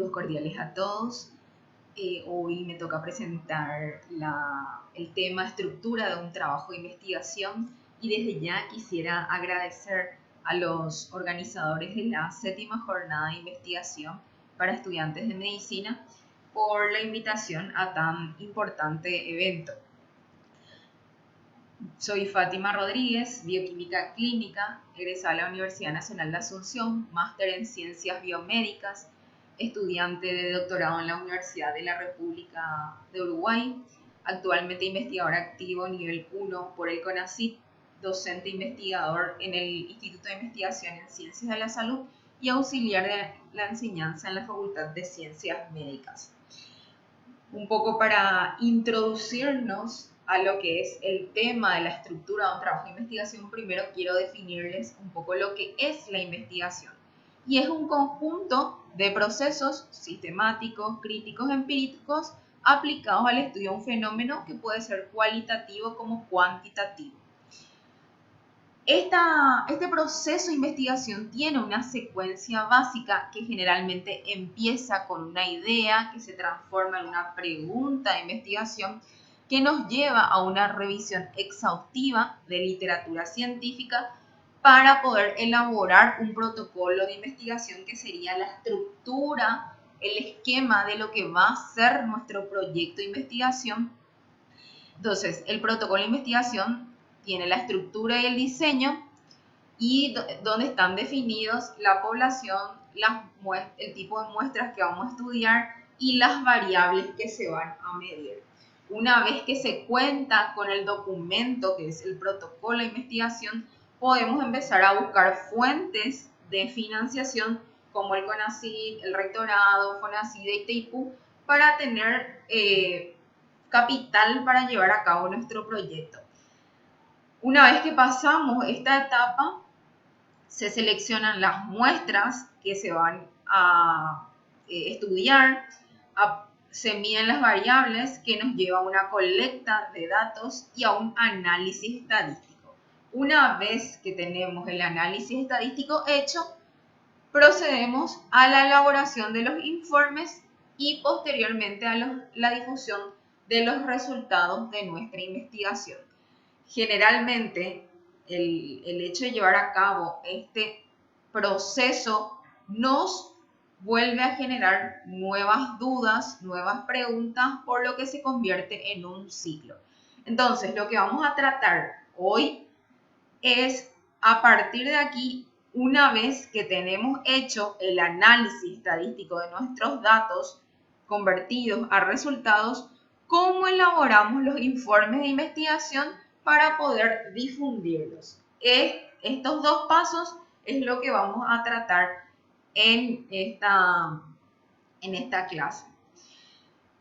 Saludos cordiales a todos. Hoy me toca presentar el tema estructura de un trabajo de investigación y desde ya quisiera agradecer a los organizadores de la 7ª jornada de investigación para estudiantes de medicina por la invitación a tan importante evento. Soy Fátima Rodríguez, bioquímica clínica, egresada de la Universidad Nacional de Asunción, máster en Ciencias Biomédicas, estudiante de doctorado en la Universidad de la República de Uruguay, actualmente investigador activo nivel 1 por el CONACYT, docente investigador en el Instituto de Investigación en Ciencias de la Salud y auxiliar de la enseñanza en la Facultad de Ciencias Médicas. Un poco para introducirnos a lo que es el tema de la estructura de un trabajo de investigación, primero quiero definirles un poco lo que es la investigación. Y es un conjunto de procesos sistemáticos, críticos, empíricos, aplicados al estudio de un fenómeno que puede ser cualitativo como cuantitativo. Este proceso de investigación tiene una secuencia básica que generalmente empieza con una idea que se transforma en una pregunta de investigación que nos lleva a una revisión exhaustiva de literatura científica para poder elaborar un protocolo de investigación que sería la estructura, el esquema de lo que va a ser nuestro proyecto de investigación. Entonces, el protocolo de investigación tiene la estructura y el diseño y donde están definidos la población, el tipo de muestras que vamos a estudiar y las variables que se van a medir. Una vez que se cuenta con el documento que es el protocolo de investigación, podemos empezar a buscar fuentes de financiación como el CONACYT, el Rectorado, FONACYT y Itaipú para tener capital para llevar a cabo nuestro proyecto. Una vez que pasamos esta etapa, se seleccionan las muestras que se van a estudiar, se miden las variables que nos lleva a una colecta de datos y a un análisis estadístico. Una vez que tenemos el análisis estadístico hecho, procedemos a la elaboración de los informes y posteriormente a la difusión de los resultados de nuestra investigación. Generalmente, el hecho de llevar a cabo este proceso nos vuelve a generar nuevas dudas, nuevas preguntas, por lo que se convierte en un ciclo. Entonces, lo que vamos a tratar hoy es, a partir de aquí, una vez que tenemos hecho el análisis estadístico de nuestros datos convertidos a resultados, cómo elaboramos los informes de investigación para poder difundirlos. Estos dos pasos es lo que vamos a tratar en esta clase.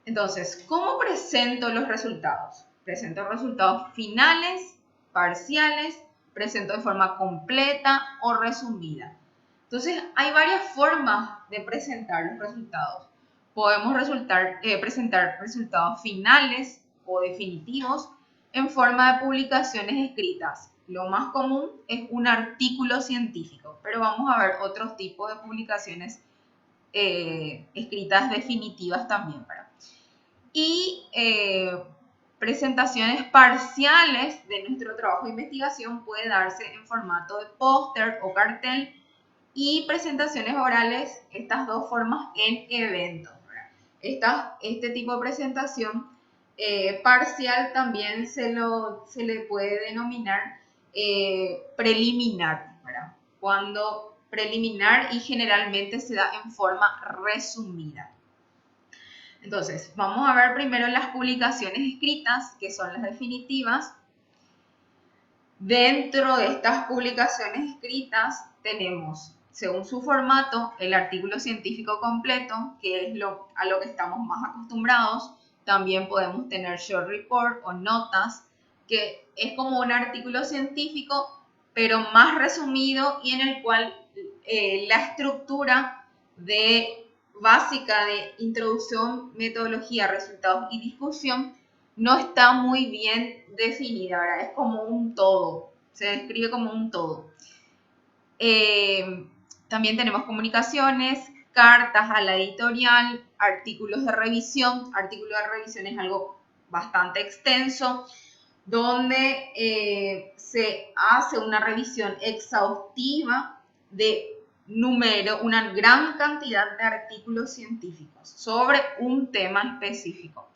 Entonces, ¿cómo presento los resultados? Presento resultados finales, parciales, presento de forma completa o resumida. Entonces, hay varias formas de presentar los resultados. Podemos presentar resultados finales o definitivos en forma de publicaciones escritas. Lo más común es un artículo científico, pero vamos a ver otros tipos de publicaciones escritas definitivas también. Y presentaciones parciales de nuestro trabajo de investigación puede darse en formato de póster o cartel, y presentaciones orales, estas dos formas en eventos. Este tipo de presentación parcial también se le puede denominar preliminar, ¿verdad? Cuando preliminar, y generalmente se da en forma resumida. Entonces, vamos a ver primero las publicaciones escritas, que son las definitivas. Dentro de estas publicaciones escritas tenemos, según su formato, el artículo científico completo, que es a lo que estamos más acostumbrados. También podemos tener short report o notas, que es como un artículo científico, pero más resumido, y en el cual la estructura básica de introducción, metodología, resultados y discusión no está muy bien definida, ¿verdad? Es como un todo, se describe como un todo. También tenemos comunicaciones, cartas a la editorial, artículos de revisión. Artículo de revisión es algo bastante extenso, donde se hace una revisión exhaustiva de una gran cantidad de artículos científicos sobre un tema específico.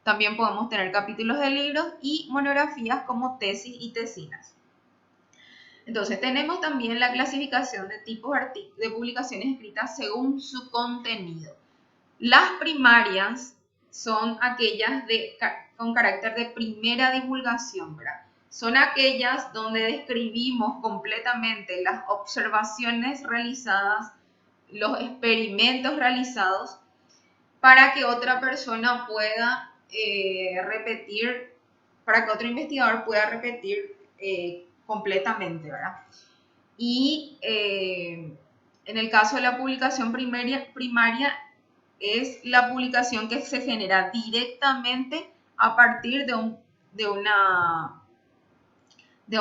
También podemos tener capítulos de libros y monografías como tesis y tesinas. Entonces tenemos también la clasificación de tipos de publicaciones escritas según su contenido. Las primarias son aquellas con carácter de primera divulgación, ¿verdad? Son aquellas donde describimos completamente las observaciones realizadas, los experimentos realizados, para que otra persona pueda repetir, para que otro investigador pueda repetir completamente, ¿verdad? Y en el caso de la publicación primaria es la publicación que se genera directamente a partir de un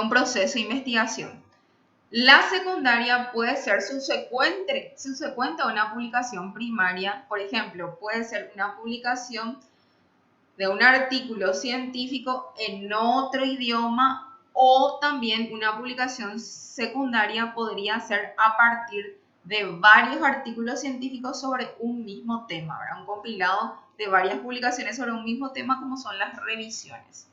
proceso de investigación. La secundaria puede ser subsecuente a una publicación primaria. Por ejemplo, puede ser una publicación de un artículo científico en otro idioma, o también una publicación secundaria podría ser a partir de varios artículos científicos sobre un mismo tema, ¿verdad? Un compilado de varias publicaciones sobre un mismo tema, como son las revisiones.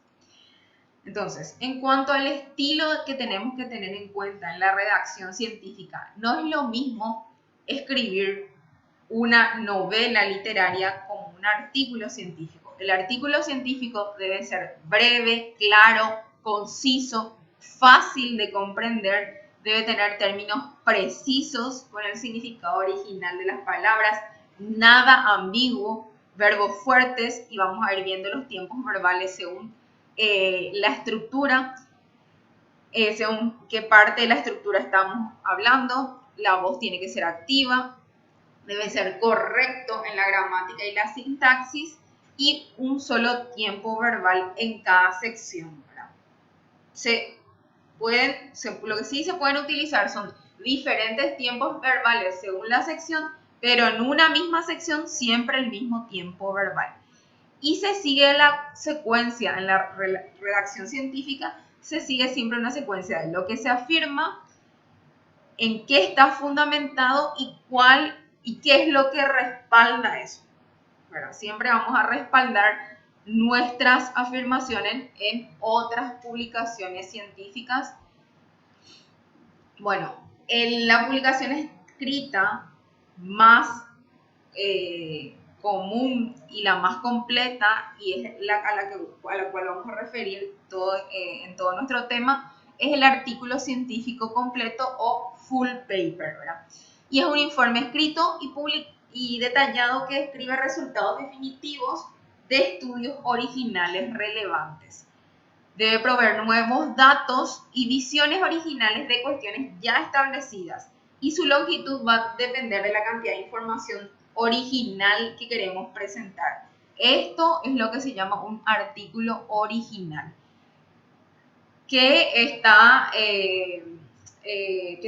Entonces, en cuanto al estilo que tenemos que tener en cuenta en la redacción científica, no es lo mismo escribir una novela literaria como un artículo científico. El artículo científico debe ser breve, claro, conciso, fácil de comprender, debe tener términos precisos con el significado original de las palabras, nada ambiguo, verbos fuertes, y vamos a ir viendo los tiempos verbales según la estructura, según qué parte de la estructura estamos hablando. La voz tiene que ser activa, debe ser correcto en la gramática y la sintaxis, y un solo tiempo verbal en cada sección, ¿verdad? Lo que sí se pueden utilizar son diferentes tiempos verbales según la sección, pero en una misma sección siempre el mismo tiempo verbal. Y se sigue la secuencia en la redacción científica, se sigue siempre una secuencia de lo que se afirma, en qué está fundamentado y qué es lo que respalda eso. Bueno, siempre vamos a respaldar nuestras afirmaciones en otras publicaciones científicas. Bueno, en la publicación escrita más común y la más completa, y es a la cual vamos a referir en todo nuestro tema, es el artículo científico completo o full paper, ¿verdad? Y es un informe escrito y detallado que describe resultados definitivos de estudios originales relevantes. Debe proveer nuevos datos y visiones originales de cuestiones ya establecidas, y su longitud va a depender de la cantidad de información original que queremos presentar. Esto es lo que se llama un artículo original, que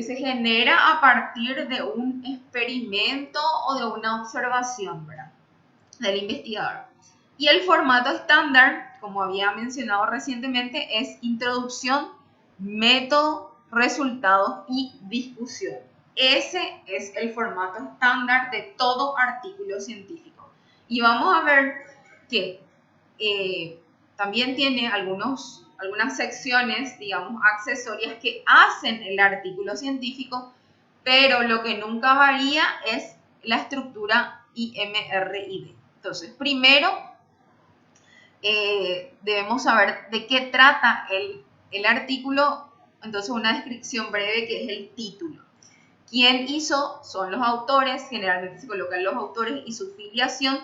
se genera a partir de un experimento o de una observación, ¿verdad?, del investigador. Y el formato estándar, como había mencionado recientemente, es introducción, método, resultados y discusión. Ese es el formato estándar de todo artículo científico. Y vamos a ver que también tiene algunas secciones, digamos, accesorias que hacen el artículo científico, pero lo que nunca varía es la estructura IMRID. Entonces, primero debemos saber de qué trata el artículo. Entonces, una descripción breve, que es el título. ¿Quién hizo? Son los autores, generalmente se colocan los autores y su filiación,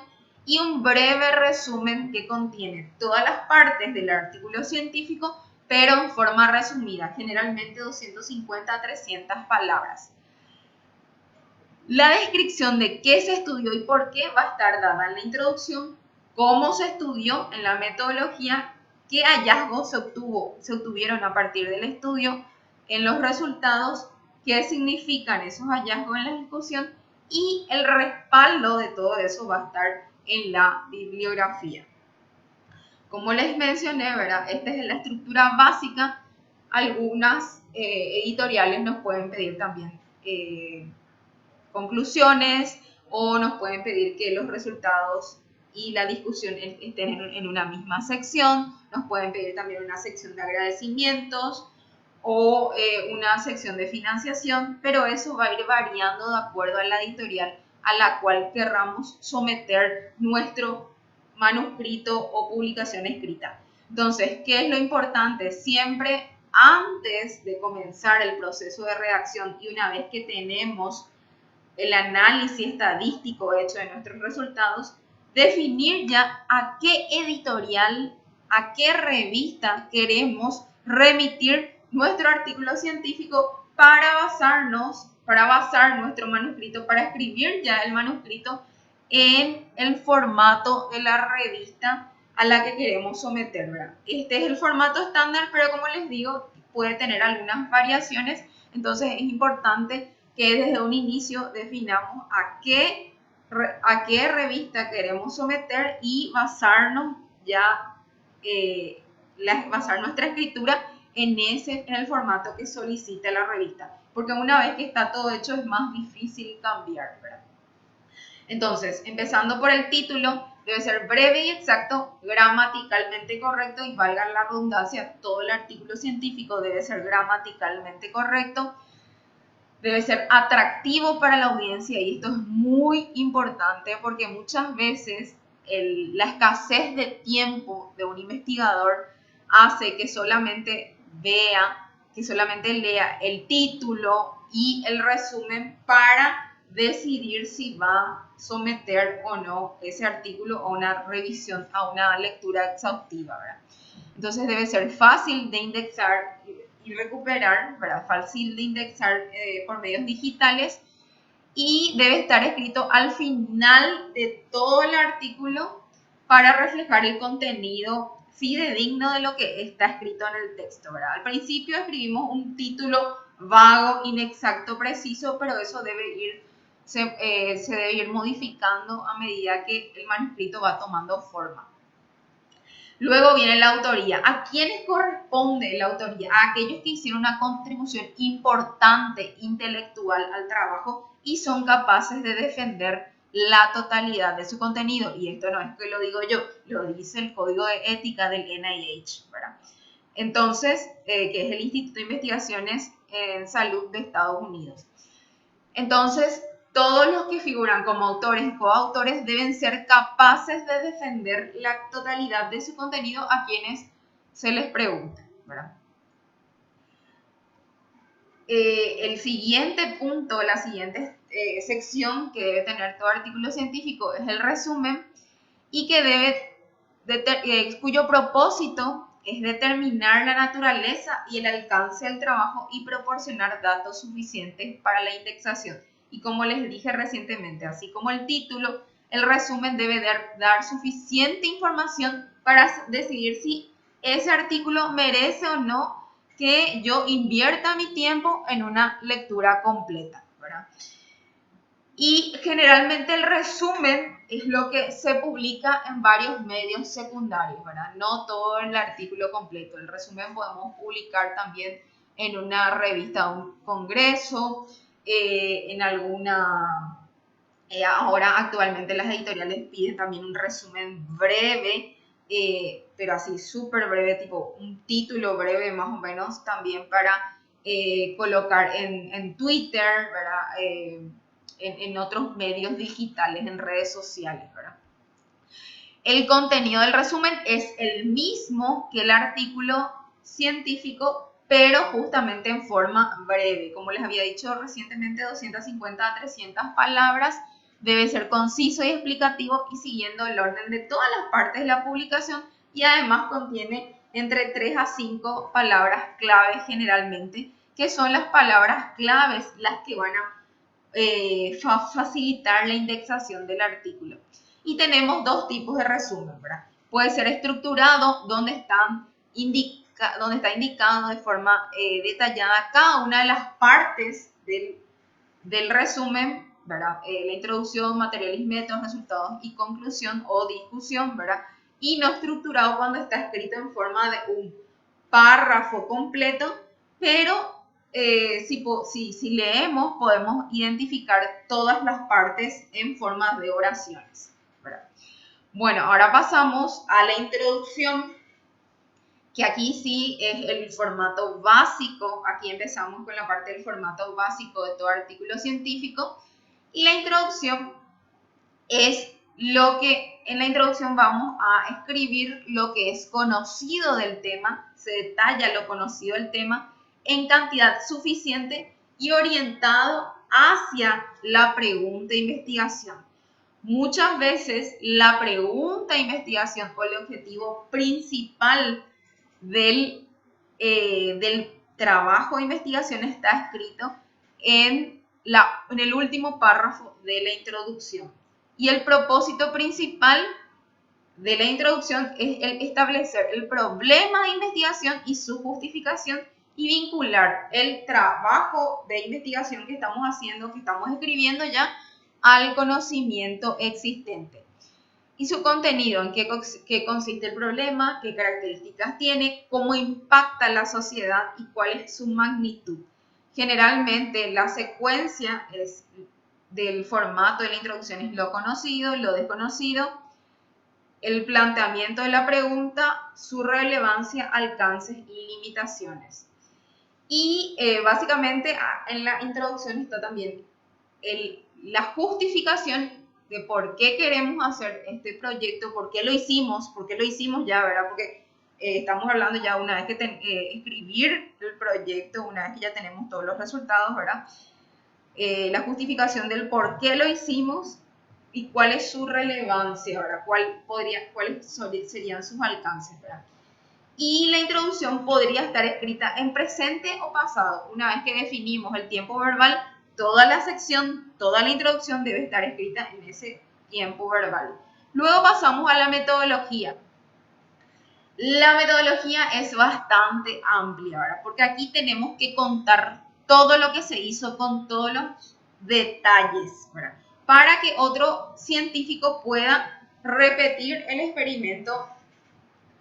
y un breve resumen que contiene todas las partes del artículo científico, pero en forma resumida, generalmente 250 a 300 palabras. La descripción de qué se estudió y por qué va a estar dada en la introducción, cómo se estudió en la metodología, qué hallazgos se obtuvieron a partir del estudio, en los resultados, qué significan esos hallazgos en la discusión, y el respaldo de todo eso va a estar en la bibliografía. Como les mencioné, ¿verdad? Esta es la estructura básica. Algunas editoriales nos pueden pedir también conclusiones o nos pueden pedir que los resultados y la discusión estén en una misma sección. Nos pueden pedir también una sección de agradecimientos o una sección de financiación, pero eso va a ir variando de acuerdo a la editorial a la cual querramos someter nuestro manuscrito o publicación escrita. Entonces, ¿qué es lo importante? Siempre antes de comenzar el proceso de redacción y una vez que tenemos el análisis estadístico hecho de nuestros resultados, definir ya a qué editorial, a qué revista queremos remitir nuestro artículo científico para basar nuestro manuscrito, para escribir ya el manuscrito en el formato de la revista a la que queremos someter, ¿verdad? Este es el formato estándar, pero como les digo, puede tener algunas variaciones, entonces es importante que desde un inicio definamos a qué revista queremos someter y basarnos ya, basar nuestra escritura en el formato que solicita la revista, porque una vez que está todo hecho es más difícil cambiar, ¿verdad? Entonces, empezando por el título, debe ser breve y exacto, gramaticalmente correcto, y valga la redundancia, todo el artículo científico debe ser gramaticalmente correcto. Debe ser atractivo para la audiencia, y esto es muy importante porque muchas veces la escasez de tiempo de un investigador hace que solamente lea el título y el resumen para decidir si va a someter o no ese artículo a una revisión, a una lectura exhaustiva, ¿verdad? Entonces debe ser fácil de indexar y recuperar, ¿verdad? Fácil de indexar por medios digitales, y debe estar escrito al final de todo el artículo para reflejar el contenido fidedigno de lo que está escrito en el texto, ¿verdad? Al principio escribimos un título vago, inexacto, preciso, pero eso se debe ir modificando a medida que el manuscrito va tomando forma. Luego viene la autoría. ¿A quiénes corresponde la autoría? A aquellos que hicieron una contribución importante intelectual al trabajo y son capaces de defender la totalidad de su contenido. Y esto no es que lo digo yo, lo dice el Código de Ética del NIH, ¿verdad? Entonces, que es el Instituto de Investigaciones en Salud de Estados Unidos. Entonces, todos los que figuran como autores y coautores deben ser capaces de defender la totalidad de su contenido a quienes se les pregunte, ¿verdad? El siguiente punto, la siguiente sección que debe tener todo artículo científico es el resumen, y que cuyo propósito es determinar la naturaleza y el alcance del trabajo y proporcionar datos suficientes para la indexación. Y como les dije recientemente, así como el título, el resumen debe dar suficiente información para decidir si ese artículo merece o no que yo invierta mi tiempo en una lectura completa, ¿verdad? Y generalmente el resumen es lo que se publica en varios medios secundarios, ¿verdad? No todo el artículo completo. El resumen podemos publicar también en una revista, un congreso, en alguna... ahora actualmente las editoriales piden también un resumen breve, pero así súper breve, tipo un título breve más o menos, también para colocar en Twitter, ¿verdad? En otros medios digitales, en redes sociales, ¿verdad? El contenido del resumen es el mismo que el artículo científico, pero justamente en forma breve. Como les había dicho recientemente, 250 a 300 palabras. Debe ser conciso y explicativo y siguiendo el orden de todas las partes de la publicación, y además contiene entre 3 a 5 palabras claves generalmente, que son las palabras claves las que van a facilitar la indexación del artículo. Y tenemos dos tipos de resumen, ¿verdad? Puede ser estructurado, donde está indicado de forma detallada cada una de las partes del resumen ¿verdad? La introducción, materiales y métodos, resultados y conclusión o discusión, ¿verdad? Y no estructurado cuando está escrito en forma de un párrafo completo, pero si leemos podemos identificar todas las partes en forma de oraciones, ¿verdad? Bueno, ahora pasamos a la introducción, que aquí sí es el formato básico. Aquí empezamos con la parte del formato básico de todo artículo científico. Y la introducción es lo que en la introducción vamos a escribir lo que es conocido del tema, se detalla lo conocido del tema en cantidad suficiente y orientado hacia la pregunta de investigación. Muchas veces la pregunta de investigación o el objetivo principal del trabajo de investigación está escrito en el último párrafo de la introducción. Y el propósito principal de la introducción es el establecer el problema de investigación y su justificación y vincular el trabajo de investigación que estamos haciendo, que estamos escribiendo ya, al conocimiento existente. Y su contenido, en qué consiste el problema, qué características tiene, cómo impacta la sociedad y cuál es su magnitud. Generalmente la secuencia del formato de la introducción es lo conocido, lo desconocido, el planteamiento de la pregunta, su relevancia, alcances y limitaciones. Y básicamente en la introducción está también la justificación de por qué queremos hacer este proyecto, por qué lo hicimos ya, ¿verdad? Porque estamos hablando ya una vez que escribir el proyecto, una vez que ya tenemos todos los resultados, ¿verdad? La justificación del por qué lo hicimos y cuál es su relevancia, ¿verdad? ¿Cuáles serían sus alcances, ¿verdad? Y la introducción podría estar escrita en presente o pasado. Una vez que definimos el tiempo verbal, toda la sección, toda la introducción debe estar escrita en ese tiempo verbal. Luego pasamos a la metodología. La metodología es bastante amplia, ¿verdad? Porque aquí tenemos que contar todo lo que se hizo con todos los detalles, ¿verdad? Para que otro científico pueda repetir el experimento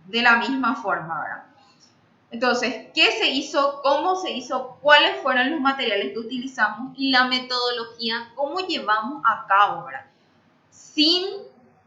de la misma forma, ¿verdad? Entonces, ¿qué se hizo? ¿Cómo se hizo? ¿Cuáles fueron los materiales que utilizamos? Y la metodología, ¿cómo llevamos a cabo, ¿verdad? Sin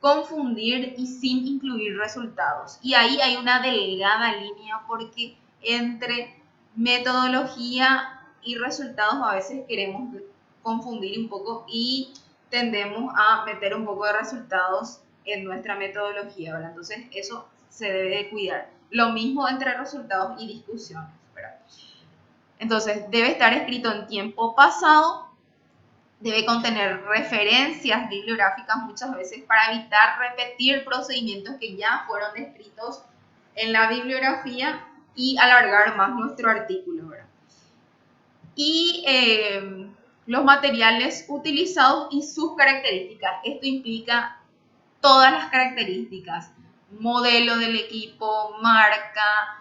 confundir y sin incluir resultados. Y ahí hay una delgada línea porque entre metodología y resultados a veces queremos confundir un poco y tendemos a meter un poco de resultados en nuestra metodología, ¿verdad? Entonces eso se debe de cuidar. Lo mismo entre resultados y discusiones, ¿verdad? Entonces debe estar escrito en tiempo pasado, debe contener referencias bibliográficas muchas veces para evitar repetir procedimientos que ya fueron descritos en la bibliografía y alargar más nuestro artículo, ¿verdad? Y los materiales utilizados y sus características. Esto implica todas las características: modelo del equipo, marca,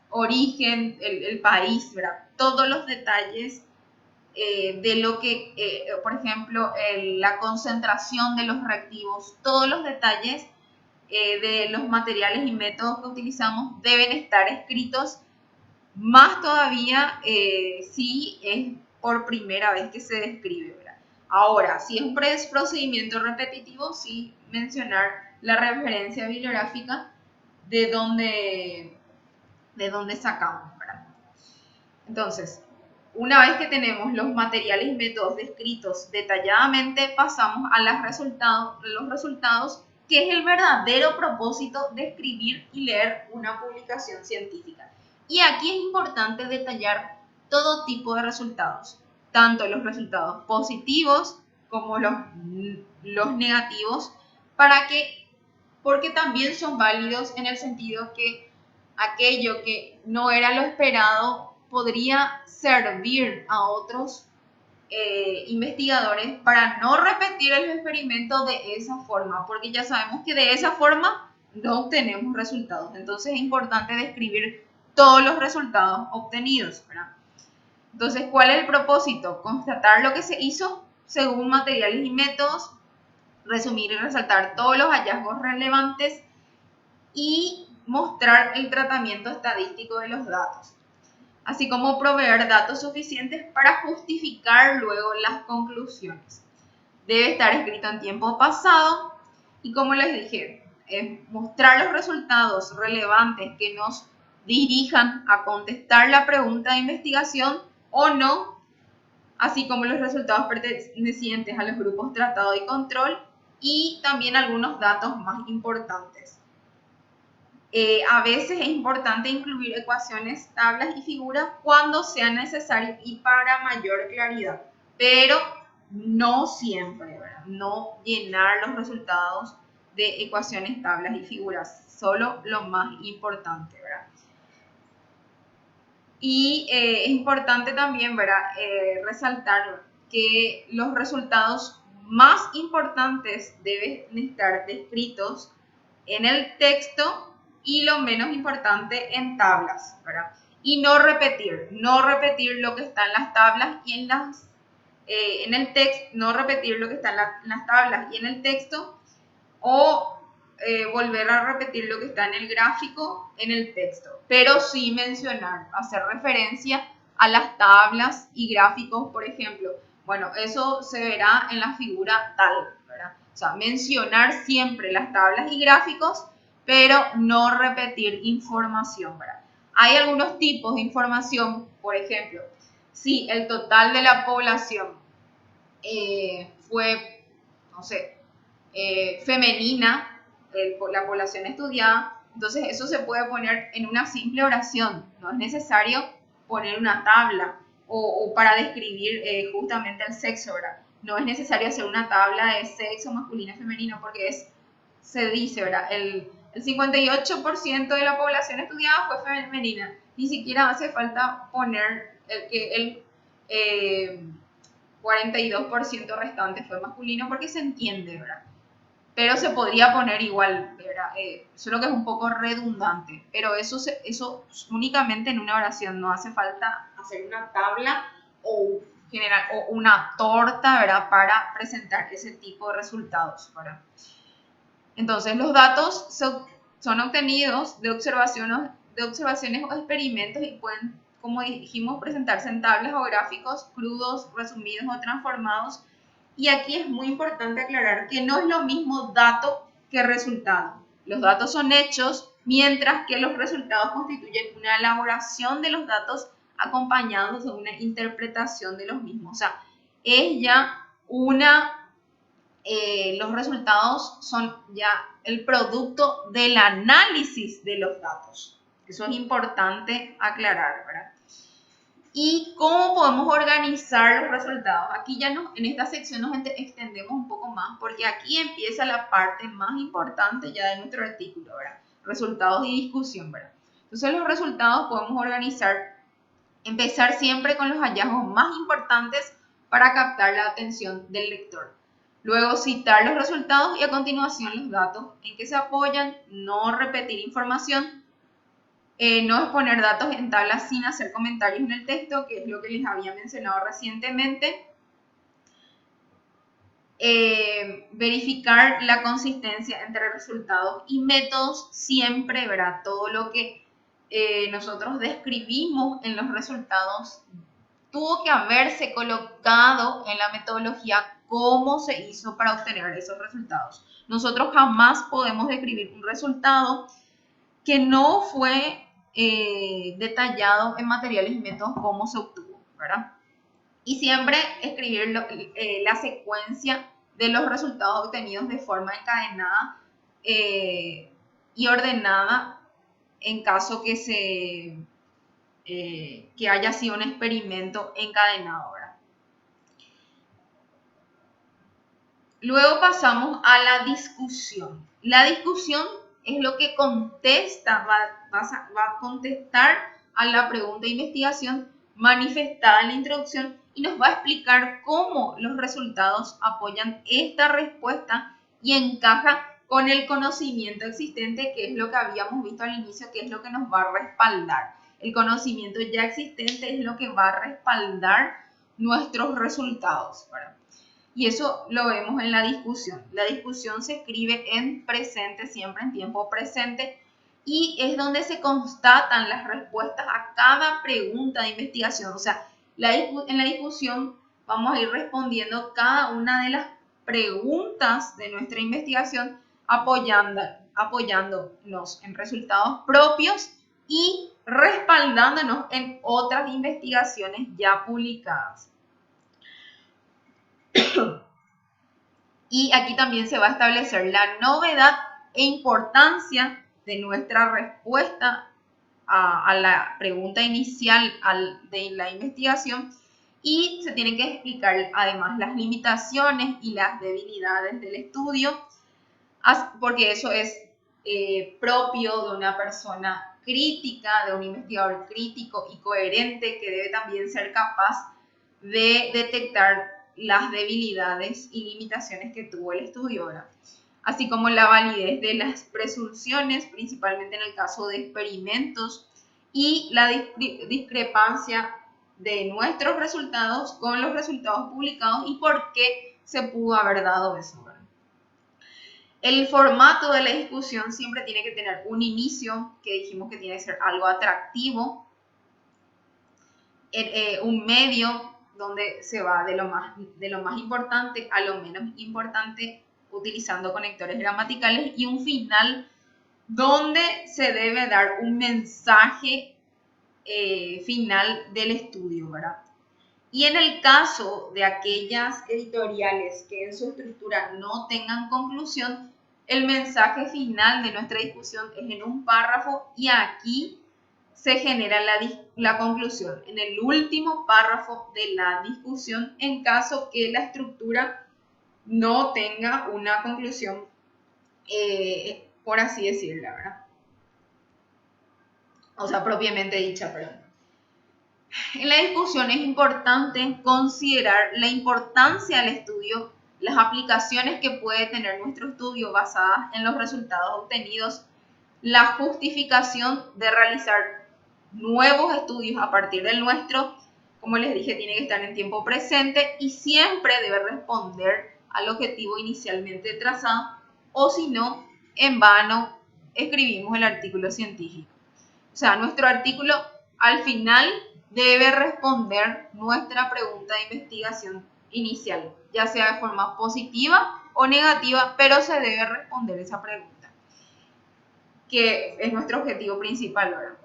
origen, el país, ¿verdad? Todos los detalles de lo que, por ejemplo, la concentración de los reactivos, todos los detalles de los materiales y métodos que utilizamos deben estar escritos, más todavía si es por primera vez que se describe, ¿verdad? Ahora, si es un procedimiento repetitivo, sí mencionar la referencia bibliográfica de donde sacamos, ¿verdad? Entonces, una vez que tenemos los materiales y métodos descritos detalladamente, pasamos a los resultados, que es el verdadero propósito de escribir y leer una publicación científica. Y aquí es importante detallar todo tipo de resultados, tanto los resultados positivos como los negativos, porque también son válidos en el sentido que aquello que no era lo esperado podría servir a otros investigadores para no repetir el experimento de esa forma, porque ya sabemos que de esa forma no obtenemos resultados. Entonces es importante describir todos los resultados obtenidos, ¿verdad? Entonces, ¿cuál es el propósito? Constatar lo que se hizo, según materiales y métodos, resumir y resaltar todos los hallazgos relevantes y mostrar el tratamiento estadístico de los datos, así como proveer datos suficientes para justificar luego las conclusiones. Debe estar escrito en tiempo pasado y, como les dije, mostrar los resultados relevantes que nos dirijan a contestar la pregunta de investigación o no, así como los resultados pertenecientes a los grupos tratado y control y también algunos datos más importantes. A veces es importante incluir ecuaciones, tablas y figuras cuando sea necesario y para mayor claridad, pero no siempre, ¿verdad? No llenar los resultados de ecuaciones, tablas y figuras, solo lo más importante, ¿verdad? Y es importante también, ¿verdad? Resaltar que los resultados más importantes deben estar descritos en el texto y lo menos importante en tablas, ¿verdad? Y no repetir lo que está en las tablas y en el texto, no repetir lo que está en las tablas y en el texto, o volver a repetir lo que está en el gráfico en el texto, pero sí mencionar, hacer referencia a las tablas y gráficos, por ejemplo. Bueno, eso se verá en la figura tal, ¿verdad? O sea, mencionar siempre las tablas y gráficos, pero no repetir información, ¿verdad? Hay algunos tipos de información, por ejemplo, si el total de la población fue, no sé, femenina, la población estudiada, entonces eso se puede poner en una simple oración, no es necesario poner una tabla o para describir justamente el sexo, ¿verdad? No es necesario hacer una tabla de sexo masculino y femenino porque se dice, ¿verdad? El 58% de la población estudiada fue femenina, ni siquiera hace falta poner el 42% restante fue masculino porque se entiende, ¿verdad? Pero se podría poner igual, ¿verdad? Solo que es un poco redundante, pero eso únicamente en una oración, no hace falta hacer una tabla o una torta, ¿verdad? Para presentar ese tipo de resultados, ¿verdad? Entonces los datos son obtenidos de observaciones o experimentos y pueden, como dijimos, presentarse en tablas o gráficos crudos, resumidos o transformados. Y aquí es muy importante aclarar que no es lo mismo dato que resultado. Los datos son hechos, mientras que los resultados constituyen una elaboración de los datos acompañados de una interpretación de los mismos. O sea, es ya los resultados son ya el producto del análisis de los datos. Eso es importante aclarar, ¿verdad? ¿Y cómo podemos organizar los resultados? Aquí ya en esta sección nos extendemos un poco más porque aquí empieza la parte más importante ya de nuestro artículo, ¿verdad? Resultados y discusión, ¿verdad? Entonces los resultados podemos empezar siempre con los hallazgos más importantes para captar la atención del lector. Luego citar los resultados y a continuación los datos en que se apoyan, no repetir información, no exponer datos en tablas sin hacer comentarios en el texto, que es lo que les había mencionado recientemente. Verificar la consistencia entre resultados y métodos, siempre, ¿verdad? Todo lo que nosotros describimos en los resultados tuvo que haberse colocado en la metodología cómo se hizo para obtener esos resultados. Nosotros jamás podemos describir un resultado que no fue detallado en materiales y métodos cómo se obtuvo, ¿verdad? Y siempre escribir la secuencia de los resultados obtenidos de forma encadenada y ordenada en caso que haya sido un experimento encadenado, ¿verdad? Luego pasamos a la discusión. La discusión es lo que contesta, va a contestar a la pregunta de investigación manifestada en la introducción y nos va a explicar cómo los resultados apoyan esta respuesta y encaja con el conocimiento existente, que es lo que habíamos visto al inicio, que es lo que nos va a respaldar. El conocimiento ya existente es lo que va a respaldar nuestros resultados, ¿verdad? Y eso lo vemos en la discusión. La discusión se escribe en presente, siempre en tiempo presente, y es donde se constatan las respuestas a cada pregunta de investigación. O sea, en la discusión vamos a ir respondiendo cada una de las preguntas de nuestra investigación apoyándonos en resultados propios y respaldándonos en otras investigaciones ya publicadas. Y aquí también se va a establecer la novedad e importancia de nuestra respuesta a la pregunta inicial de la investigación, y se tienen que explicar además las limitaciones y las debilidades del estudio, porque eso es propio de una persona crítica, de un investigador crítico y coherente, que debe también ser capaz de detectar las debilidades y limitaciones que tuvo el estudio, ¿verdad? Así como la validez de las presunciones, principalmente en el caso de experimentos, y la discrepancia de nuestros resultados con los resultados publicados y por qué se pudo haber dado eso, ¿verdad? El formato de la discusión siempre tiene que tener un inicio, que dijimos que tiene que ser algo atractivo, un medio donde se va de lo más importante a lo menos importante, utilizando conectores gramaticales, y un final donde se debe dar un mensaje final del estudio, ¿verdad? Y en el caso de aquellas editoriales que en su estructura no tengan conclusión, el mensaje final de nuestra discusión es en un párrafo, y aquí se genera la conclusión en el último párrafo de la discusión, en caso que la estructura no tenga una conclusión, por así decirlo, ¿verdad? O sea, propiamente dicha, perdón. En la discusión es importante considerar la importancia del estudio, las aplicaciones que puede tener nuestro estudio basadas en los resultados obtenidos, la justificación de realizar nuevos estudios a partir del nuestro. Como les dije, tiene que estar en tiempo presente y siempre debe responder al objetivo inicialmente trazado, o si no, en vano escribimos el artículo científico. O sea, nuestro artículo al final debe responder nuestra pregunta de investigación inicial, ya sea de forma positiva o negativa, pero se debe responder esa pregunta, que es nuestro objetivo principal, ¿verdad?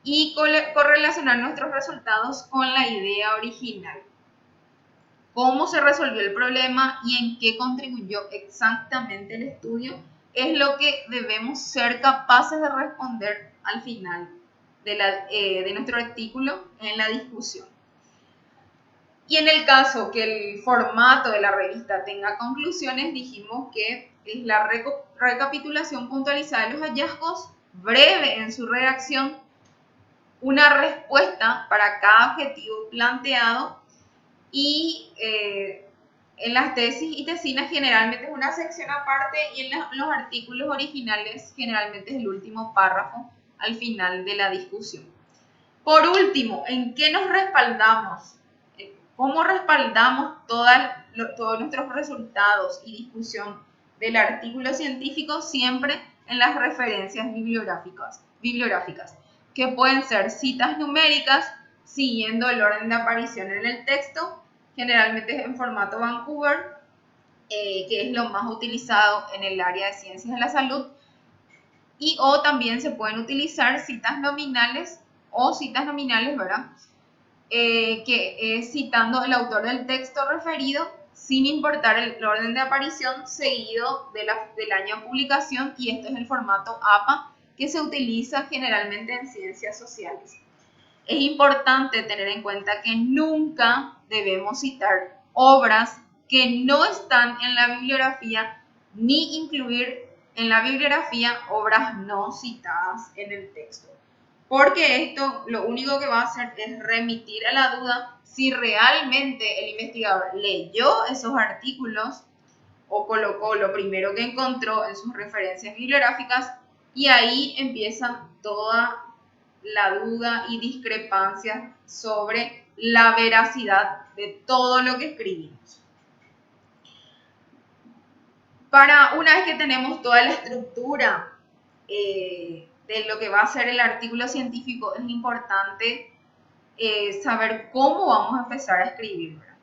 Y correlacionar nuestros resultados con la idea original. Cómo se resolvió el problema y en qué contribuyó exactamente el estudio es lo que debemos ser capaces de responder al final de nuestro artículo en la discusión. Y en el caso que el formato de la revista tenga conclusiones, dijimos que es la recapitulación puntualizada de los hallazgos, breve en su redacción, una respuesta para cada objetivo planteado, y en las tesis y tesinas generalmente es una sección aparte, y en los artículos originales generalmente es el último párrafo al final de la discusión. Por último, ¿en qué nos respaldamos? ¿Cómo respaldamos todos nuestros resultados y discusión del artículo científico? Siempre en las referencias bibliográficas, que pueden ser citas numéricas siguiendo el orden de aparición en el texto, generalmente en formato Vancouver, que es lo más utilizado en el área de ciencias de la salud, o también se pueden utilizar citas nominales, ¿verdad? Que es citando el autor del texto referido, sin importar el orden de aparición, seguido del año de publicación, y esto es el formato APA, que se utiliza generalmente en ciencias sociales. Es importante tener en cuenta que nunca debemos citar obras que no están en la bibliografía, ni incluir en la bibliografía obras no citadas en el texto, porque esto lo único que va a hacer es remitir a la duda si realmente el investigador leyó esos artículos o colocó lo primero que encontró en sus referencias bibliográficas, y ahí empieza toda la duda y discrepancia sobre la veracidad de todo lo que escribimos. Una vez que tenemos toda la estructura de lo que va a ser el artículo científico, es importante saber cómo vamos a empezar a escribir, ¿verdad?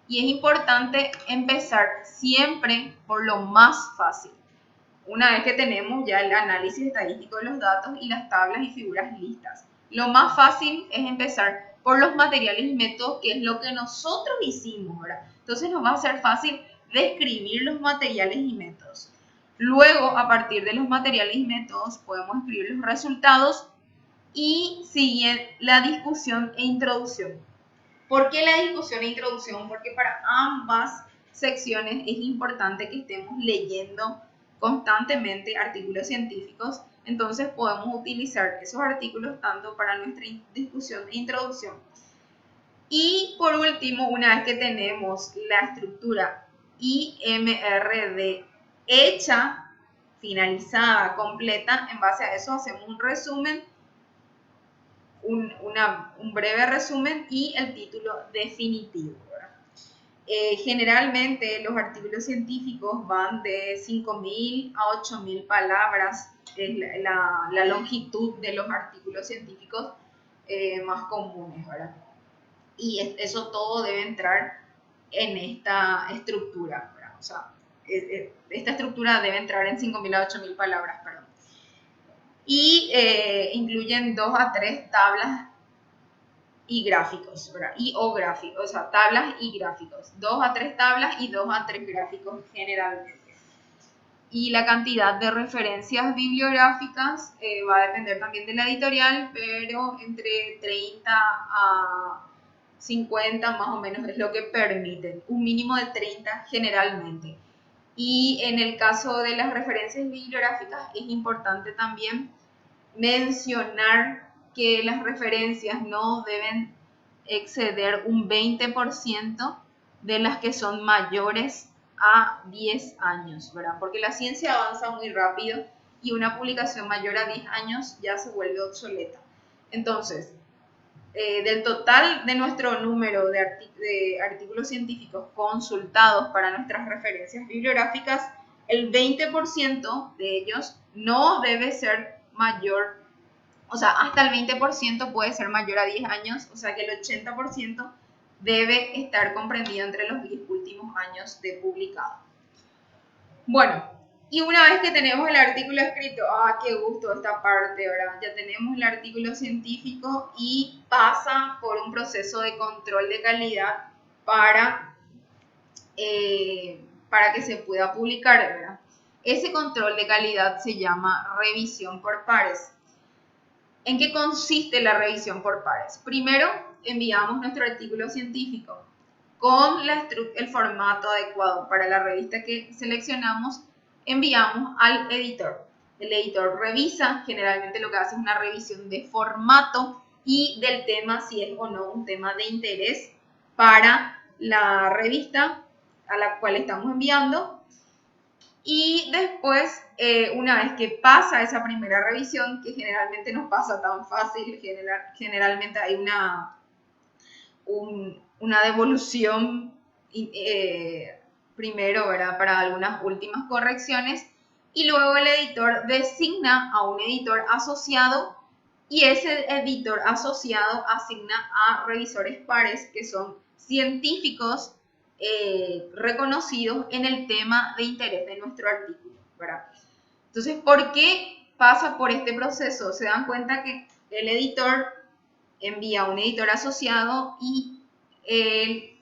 Y es importante empezar siempre por lo más fácil. Una vez que tenemos ya el análisis estadístico de los datos y las tablas y figuras listas, lo más fácil es empezar por los materiales y métodos, que es lo que nosotros hicimos, ¿verdad? Entonces nos va a ser fácil describir los materiales y métodos. Luego, a partir de los materiales y métodos, podemos escribir los resultados y sigue la discusión e introducción. ¿Por qué la discusión e introducción? Porque para ambas secciones es importante que estemos leyendo constantemente artículos científicos, entonces podemos utilizar esos artículos tanto para nuestra discusión e introducción. Y por último, una vez que tenemos la estructura IMRD hecha, finalizada, completa, en base a eso hacemos un resumen, un breve resumen y el título definitivo. Generalmente los artículos científicos van de 5.000 a 8.000 palabras, es la longitud de los artículos científicos más comunes, ¿verdad? Y eso todo debe entrar en esta estructura, ¿verdad? O sea, esta estructura debe entrar en 5.000 a 8.000 palabras, perdón. Y incluyen 2 a 3 tablas y gráficos, ¿verdad? O gráficos, o sea, tablas y gráficos. 2 a 3 tablas y 2 a 3 gráficos generalmente. Y la cantidad de referencias bibliográficas va a depender también de la editorial, pero entre 30 a 50 más o menos es lo que permiten. Un mínimo de 30 generalmente. Y en el caso de las referencias bibliográficas es importante también mencionar que las referencias no deben exceder un 20% de las que son mayores a 10 años, ¿verdad? Porque la ciencia avanza muy rápido y una publicación mayor a 10 años ya se vuelve obsoleta. Entonces, del total de nuestro número de artículos científicos consultados para nuestras referencias bibliográficas, el 20% de ellos no debe ser mayor, o sea, hasta el 20% puede ser mayor a 10 años, o sea que el 80% debe estar comprendido entre los 10 últimos años de publicado. Bueno, y una vez que tenemos el artículo escrito, qué gusto esta parte, ¿verdad? Ya tenemos el artículo científico y pasa por un proceso de control de calidad para que se pueda publicar, ¿verdad? Ese control de calidad se llama revisión por pares. ¿En qué consiste la revisión por pares? Primero, enviamos nuestro artículo científico con el formato adecuado para la revista que seleccionamos, enviamos al editor. El editor revisa, generalmente lo que hace es una revisión de formato y del tema, si es o no un tema de interés para la revista a la cual estamos enviando. Y después, una vez que pasa esa primera revisión, que generalmente no pasa tan fácil, generalmente hay una devolución primero, ¿verdad? Para algunas últimas correcciones, y luego el editor designa a un editor asociado y ese editor asociado asigna a revisores pares, que son científicos reconocidos en el tema de interés de nuestro artículo, ¿verdad? Entonces, ¿por qué pasa por este proceso? Se dan cuenta que el editor envía a un editor asociado y el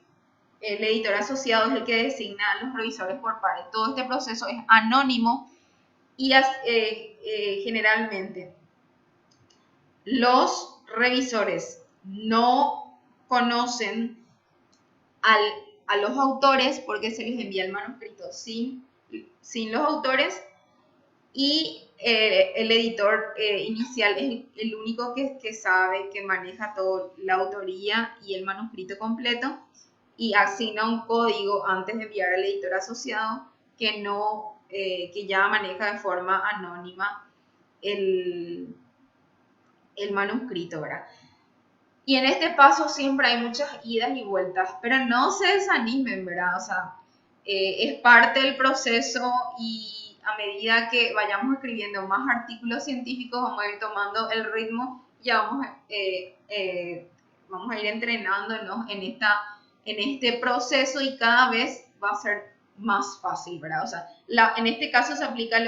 editor asociado es el que designa a los revisores por pares. Todo este proceso es anónimo y generalmente los revisores no conocen a los autores porque se les envía el manuscrito sin los autores y el editor inicial es el único que sabe, que maneja toda la autoría y el manuscrito completo y asigna un código antes de enviar al editor asociado que ya maneja de forma anónima el manuscrito, ¿verdad? Y en este paso siempre hay muchas idas y vueltas, pero no se desanimen, ¿verdad? O sea, es parte del proceso y a medida que vayamos escribiendo más artículos científicos vamos a ir tomando el ritmo y vamos a ir entrenándonos en este proceso y cada vez va a ser más fácil, ¿verdad? O sea, en este caso se aplica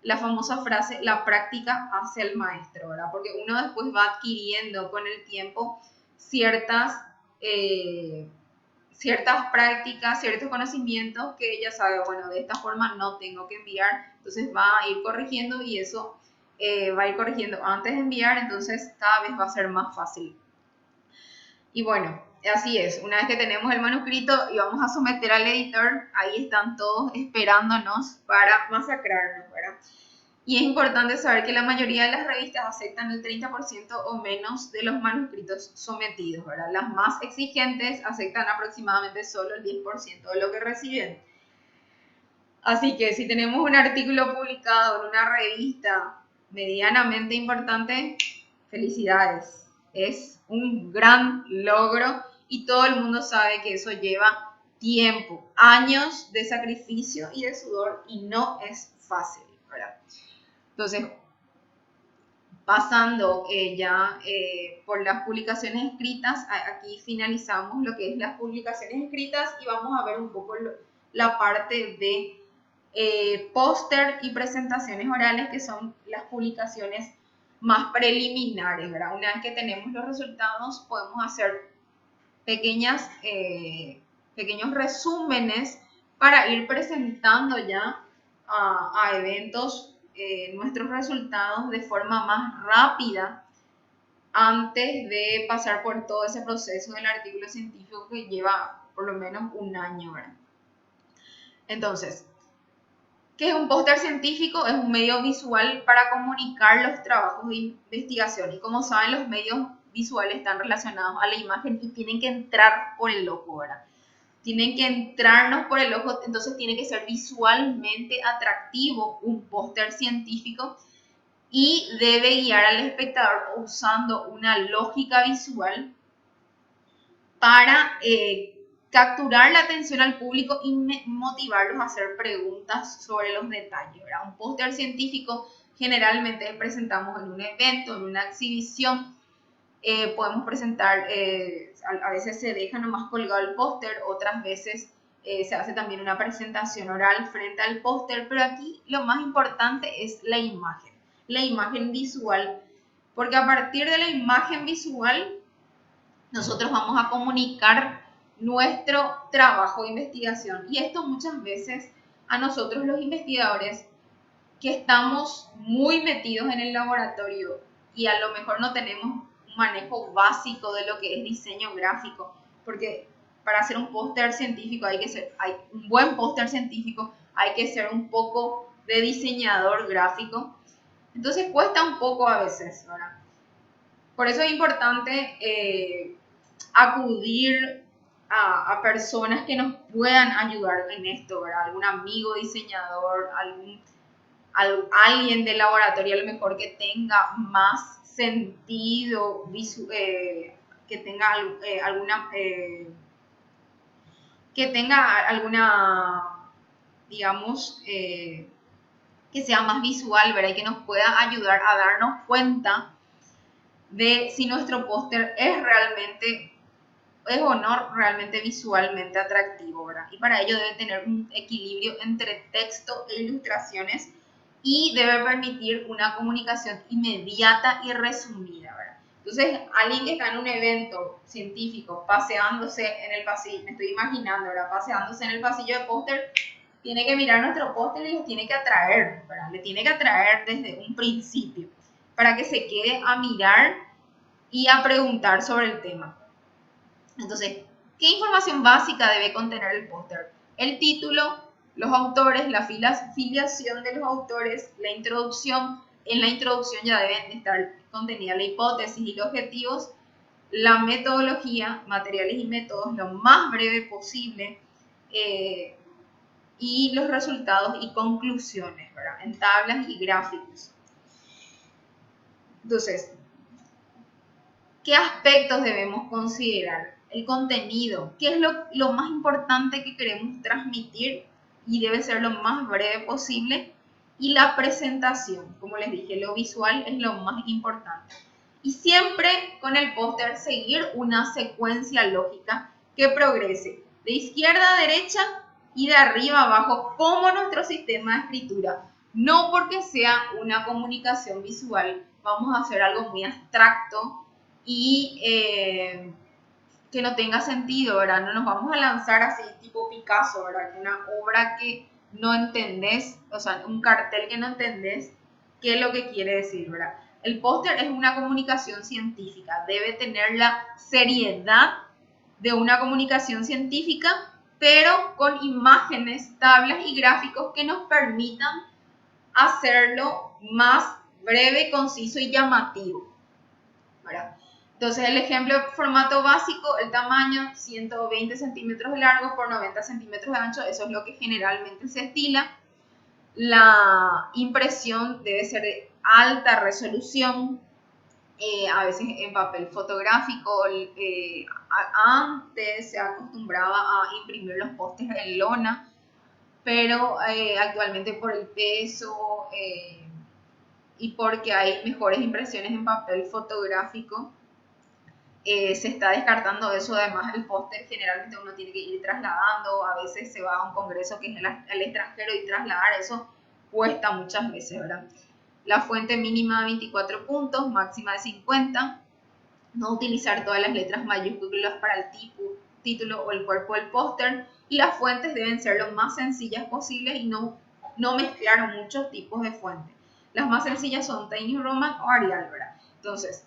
la famosa frase, la práctica hace el maestro, ¿verdad? Porque uno después va adquiriendo con el tiempo ciertas prácticas, ciertos conocimientos que ella sabe, bueno, de esta forma no tengo que enviar, entonces va a ir corrigiendo y eso va a ir corrigiendo antes de enviar, entonces cada vez va a ser más fácil. Y bueno, así es, una vez que tenemos el manuscrito y vamos a someter al editor, ahí están todos esperándonos para masacrarnos, ¿verdad? Y es importante saber que la mayoría de las revistas aceptan el 30% o menos de los manuscritos sometidos, ¿verdad? Las más exigentes aceptan aproximadamente solo el 10% de lo que reciben. Así que si tenemos un artículo publicado en una revista medianamente importante, felicidades. Es un gran logro y todo el mundo sabe que eso lleva tiempo, años de sacrificio y de sudor y no es fácil, ¿verdad? Entonces, pasando ya por las publicaciones escritas, aquí finalizamos lo que es las publicaciones escritas y vamos a ver un poco la parte de póster y presentaciones orales, que son las publicaciones más preliminares, ¿verdad? Una vez que tenemos los resultados, podemos hacer pequeños resúmenes para ir presentando ya a eventos nuestros resultados de forma más rápida antes de pasar por todo ese proceso del artículo científico que lleva por lo menos un año, ¿verdad? Entonces, ¿qué es un póster científico? Es un medio visual para comunicar los trabajos de investigación. Y como saben, los medios visuales están relacionados a la imagen y tienen que entrar por el ojo, ¿verdad? Tienen que entrarnos por el ojo, entonces tiene que ser visualmente atractivo un póster científico y debe guiar al espectador usando una lógica visual para capturar la atención al público y motivarlos a hacer preguntas sobre los detalles, ¿verdad? Un póster científico generalmente presentamos en un evento, en una exhibición. Podemos presentar, a veces se deja nomás colgado el póster, otras veces se hace también una presentación oral frente al póster, pero aquí lo más importante es la imagen visual, porque a partir de la imagen visual nosotros vamos a comunicar nuestro trabajo de investigación. Y esto muchas veces a nosotros los investigadores que estamos muy metidos en el laboratorio y a lo mejor no tenemos un manejo básico de lo que es diseño gráfico, porque para hacer un póster científico un buen póster científico hay que ser un poco de diseñador gráfico, entonces cuesta un poco a veces, ¿verdad? Por eso es importante acudir a personas que nos puedan ayudar en esto, ¿verdad? Algún amigo diseñador, alguien del laboratorio a lo mejor que tenga más sentido, que tenga alguna, digamos, que sea más visual, ¿verdad? Y que nos pueda ayudar a darnos cuenta de si nuestro póster es o no realmente visualmente atractivo, ¿verdad? Y para ello debe tener un equilibrio entre texto e ilustraciones y debe permitir una comunicación inmediata y resumida, ¿verdad? Entonces, alguien que está en un evento científico paseándose en el pasillo, me estoy imaginando, ¿verdad? Paseándose en el pasillo de póster, tiene que mirar nuestro póster y los tiene que atraer, ¿verdad? Le tiene que atraer desde un principio para que se quede a mirar y a preguntar sobre el tema. Entonces, ¿qué información básica debe contener el póster? El título, los autores, la filiación de los autores, la introducción. En la introducción ya deben estar contenidas la hipótesis y los objetivos, la metodología, materiales y métodos, lo más breve posible, y los resultados y conclusiones, ¿verdad? En tablas y gráficos. Entonces, ¿qué aspectos debemos considerar? el contenido, qué es lo más importante que queremos transmitir y debe ser lo más breve posible. Y la presentación, como les dije, lo visual es lo más importante. Y siempre con el póster seguir una secuencia lógica que progrese de izquierda a derecha y de arriba a abajo como nuestro sistema de escritura. No porque sea una comunicación visual, vamos a hacer algo muy abstracto y que no tenga sentido, ¿verdad? No nos vamos a lanzar así tipo Picasso, ¿verdad? Una obra que no entendés, o sea, un cartel que no entendés qué es lo que quiere decir, ¿verdad? El póster es una comunicación científica, debe tener la seriedad de una comunicación científica, pero con imágenes, tablas y gráficos que nos permitan hacerlo más breve, conciso y llamativo, ¿verdad? Entonces el ejemplo, formato básico, el tamaño 120 centímetros de largo por 90 centímetros de ancho, eso es lo que generalmente se estila. La impresión debe ser de alta resolución, a veces en papel fotográfico. Antes se acostumbraba a imprimir los pósters en lona, pero actualmente por el peso y porque hay mejores impresiones en papel fotográfico, se está descartando eso. Además, el póster generalmente uno tiene que ir trasladando, a veces se va a un congreso que es al extranjero y trasladar eso cuesta muchas veces, ¿verdad? La fuente mínima de 24 puntos, máxima de 50. No utilizar todas las letras mayúsculas para el título o el cuerpo del póster. Y las fuentes deben ser lo más sencillas posibles y no mezclar muchos tipos de fuentes. Las más sencillas son Tiny Roman o Arial, ¿verdad? Entonces,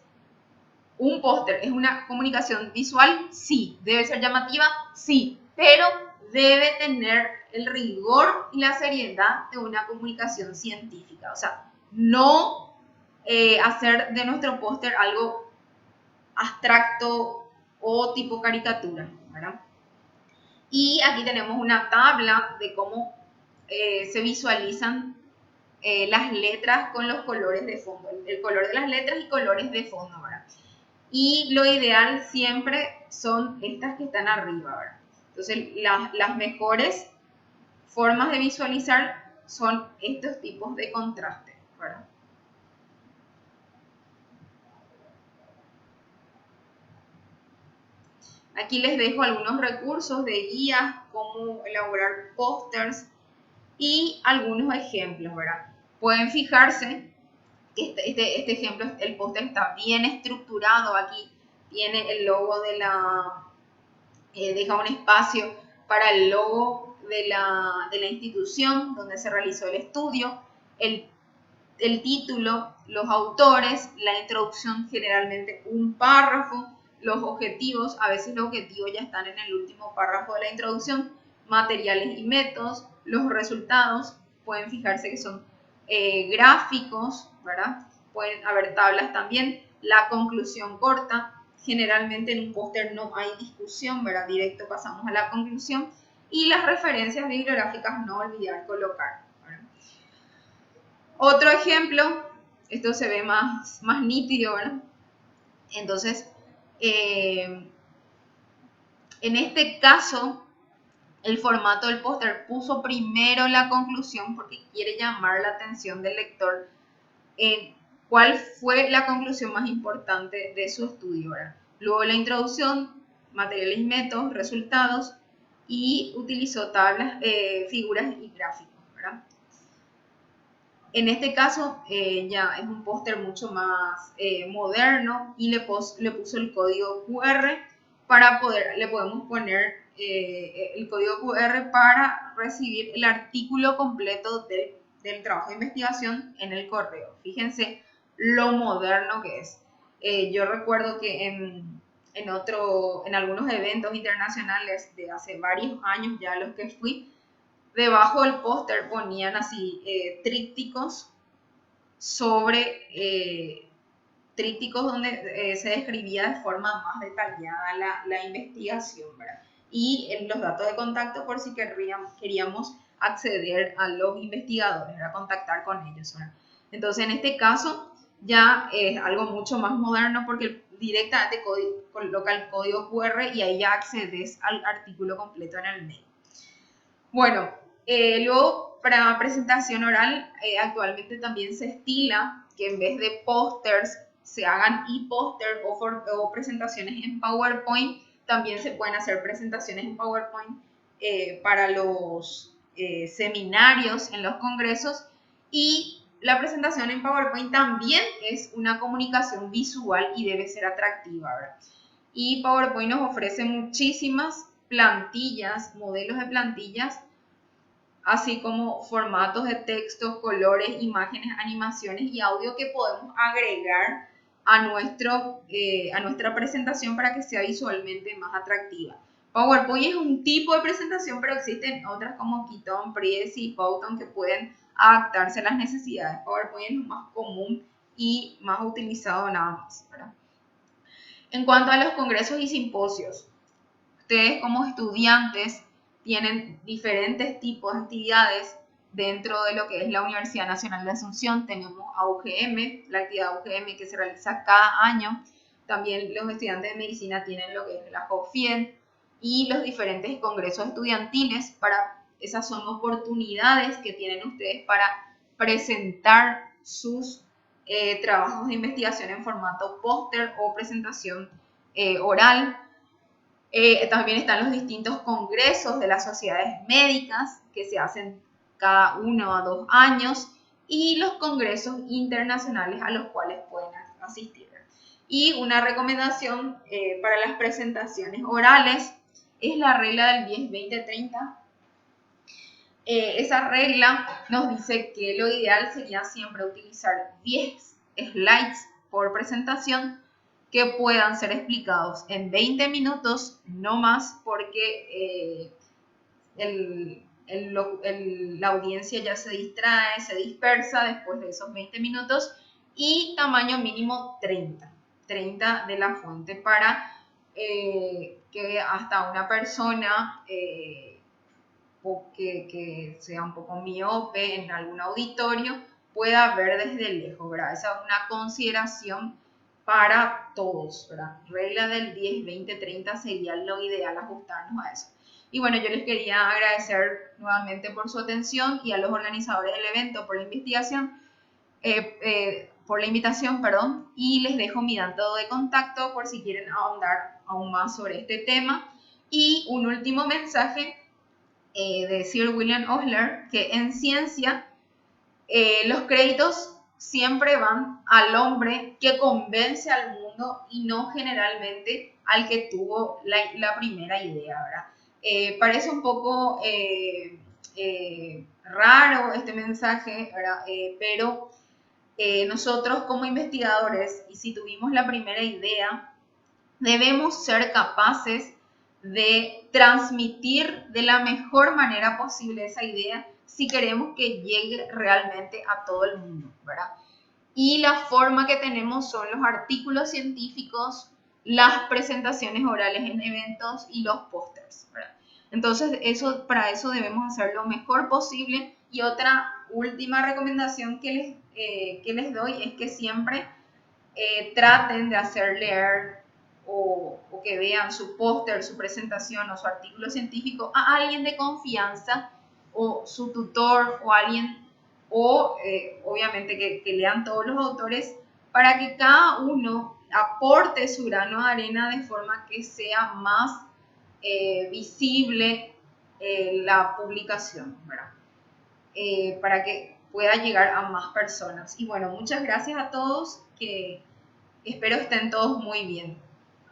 ¿un póster es una comunicación visual? Sí. ¿Debe ser llamativa? Sí. Pero debe tener el rigor y la seriedad de una comunicación científica. O sea, no hacer de nuestro póster algo abstracto o tipo caricatura, ¿verdad? Y aquí tenemos una tabla de cómo se visualizan las letras con los colores de fondo. El color de las letras y colores de fondo, ¿verdad? Y lo ideal siempre son estas que están arriba, ¿verdad? Entonces, las mejores formas de visualizar son estos tipos de contraste, ¿verdad? Aquí les dejo algunos recursos de guías, cómo elaborar pósters y algunos ejemplos, ¿verdad? Pueden fijarse que este ejemplo, el póster está bien estructurado. Aquí tiene el logo de deja un espacio para el logo de la institución donde se realizó el estudio, el título, los autores, la introducción, generalmente un párrafo, los objetivos, a veces los objetivos ya están en el último párrafo de la introducción, materiales y métodos, los resultados, pueden fijarse que son gráficos, ¿verdad? Pueden haber tablas también, la conclusión corta. Generalmente en un póster no hay discusión, ¿verdad? Directo pasamos a la conclusión. Y las referencias bibliográficas no olvidar colocar, ¿verdad? Otro ejemplo, esto se ve más nítido, ¿verdad? Entonces, en este caso, el formato del póster puso primero la conclusión porque quiere llamar la atención del lector en cuál fue la conclusión más importante de su estudio, ¿verdad? Luego la introducción, materiales y métodos, resultados, y utilizó tablas, figuras y gráficos, ¿verdad? En este caso ya es un póster mucho más moderno y le puso el código QR para le podemos poner el código QR para recibir el artículo completo del trabajo de investigación en el correo. Fíjense lo moderno que es. Yo recuerdo que en algunos eventos internacionales de hace varios años ya los que fui, debajo del póster ponían así trípticos trípticos donde se describía de forma más detallada la investigación, ¿verdad? Y los datos de contacto por si queríamos acceder a los investigadores, ¿verdad? Contactar con ellos, ¿verdad? Entonces en este caso ya es algo mucho más moderno porque directamente coloca el código QR y ahí ya accedes al artículo completo en el mail. Bueno, luego para presentación oral, actualmente también se estila que en vez de pósters se hagan e-póster o presentaciones en PowerPoint. También se pueden hacer presentaciones en PowerPoint para los seminarios en los congresos, y la presentación en PowerPoint también es una comunicación visual y debe ser atractiva, ¿verdad? Y PowerPoint nos ofrece muchísimas plantillas, modelos de plantillas, así como formatos de texto, colores, imágenes, animaciones y audio que podemos agregar a nuestra presentación para que sea visualmente más atractiva. PowerPoint es un tipo de presentación, pero existen otras como Keystone, Prezi y Powtoon que pueden adaptarse a las necesidades. PowerPoint es lo más común y más utilizado nada más, ¿verdad? En cuanto a los congresos y simposios, ustedes como estudiantes tienen diferentes tipos de actividades dentro de lo que es la Universidad Nacional de Asunción. Tenemos a UGM, la actividad UGM que se realiza cada año. También los estudiantes de medicina tienen lo que es la JOFIED y los diferentes congresos estudiantiles. Esas son oportunidades que tienen ustedes para presentar sus trabajos de investigación en formato póster o presentación oral. También están los distintos congresos de las sociedades médicas que se hacen cada 1 a 2 años y los congresos internacionales a los cuales pueden asistir. Y una recomendación para las presentaciones orales es la regla del 10-20-30. Esa regla nos dice que lo ideal sería siempre utilizar 10 slides por presentación que puedan ser explicados en 20 minutos, no más, porque la audiencia ya se distrae, se dispersa después de esos 20 minutos, y tamaño mínimo 30 de la fuente para que hasta una persona que sea un poco miope en algún auditorio pueda ver desde lejos, ¿verdad? Esa es una consideración para todos, ¿verdad? Regla del 10-20-30 sería lo ideal, ajustarnos a eso. Y bueno, yo les quería agradecer nuevamente por su atención y a los organizadores del evento por la invitación, y les dejo mi dato de contacto por si quieren ahondar aún más sobre este tema. Y un último mensaje de Sir William Osler, que en ciencia los créditos siempre van al hombre que convence al mundo y no generalmente al que tuvo la primera idea, ¿verdad? Parece un poco raro este mensaje, ¿verdad? Pero nosotros como investigadores, y si tuvimos la primera idea, debemos ser capaces de transmitir de la mejor manera posible esa idea si queremos que llegue realmente a todo el mundo, ¿verdad? Y la forma que tenemos son los artículos científicos, las presentaciones orales en eventos y los pósters, ¿verdad? Entonces, para eso debemos hacer lo mejor posible. Y otra última recomendación que les doy es que siempre traten de hacer leer o que vean su póster, su presentación o su artículo científico a alguien de confianza, o su tutor o alguien, o obviamente que lean todos los autores, para que cada uno aporte su grano de arena de forma que sea más visible la publicación, ¿verdad? Para que pueda llegar a más personas. Y bueno, muchas gracias a todos, que espero estén todos muy bien.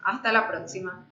Hasta la próxima.